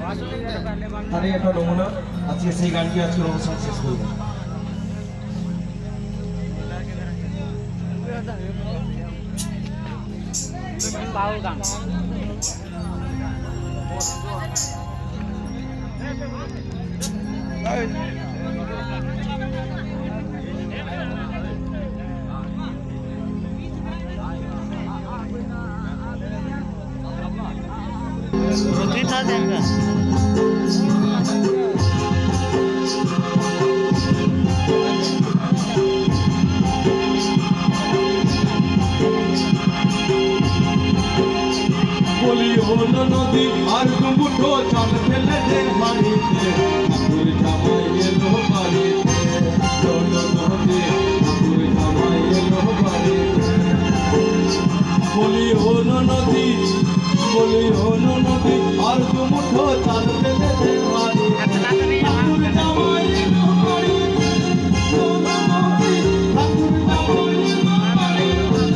তারই একটা নমুনা আজকে সেই গানটি আজকে অনুষ্ঠান শেষ করবো। প্রতিটা জায়গা বলি হলো নদী আর দুমুঠো চাল ফেলে যে বাড়িতে ঠাকুর জামাই এলো বাড়িতে হলো নদী ঠাকুর জামাই এলো বাড়িতে বলি হলো নদী আর দুমুঠো চাল ফেলে যে বাড়িতে ঠাকুর জামাই এলো বাড়িতে হলো নদী ঠাকুর জামাই এলো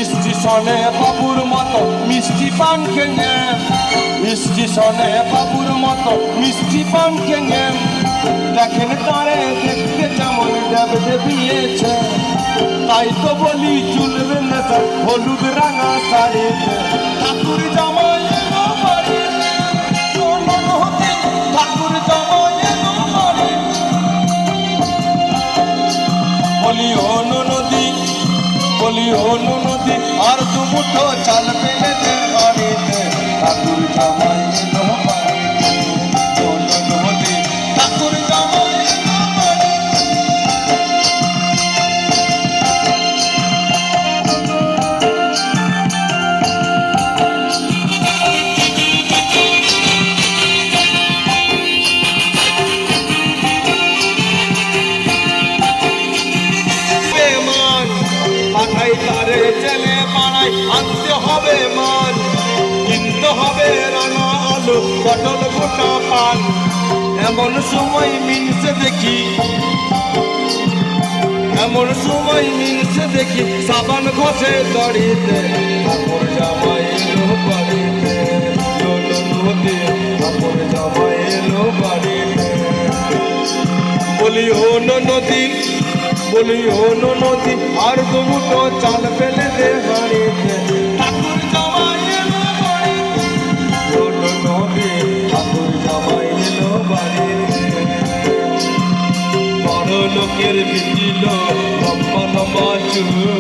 স্টেশনে বাবুর মতো মিষ্টি পান খেয়ে স্টেশনে বাবুর মতো মিষ্টি পান খেয়ে দেখেন তারে দেখতে যেমন দেব দেবিয়েছে তাই তো বলি চুলবে না তার হলুদ রাঙা শাড়িতে ঠাকুর জামাই এলো বাড়িতে ঠাকুর জামাই এলো বাড়িতে বলি হলো নদী আর দুমুঠো চাল পেলে যে বাড়িতে ঠাকুর জামাই এলো বাড়িতে হলো নদী ঠাকুর জামাই এলো বাড়িতে পাঠাই তারে জেলে পাড়াই আনতে হবে মান কিনতে হবে রানা আলু পটল গোটা পান এমন সময় মিনসে দেখি সাবান ঘষে দড়িতে ঠাকুর জামাই এলো বাড়িতে নদী ঠাকুর জামাই এলো বাড়িতে বলি হলো নদী আর দুমুঠো চাল ফেলে দে বাড়িতে ঠাকুর জামাই এলো বাড়িতে হলো নদী ঠাকুর জামাই এলো বাড়িতে বড় লোকের বিচিল লম্বা লম্বা চুল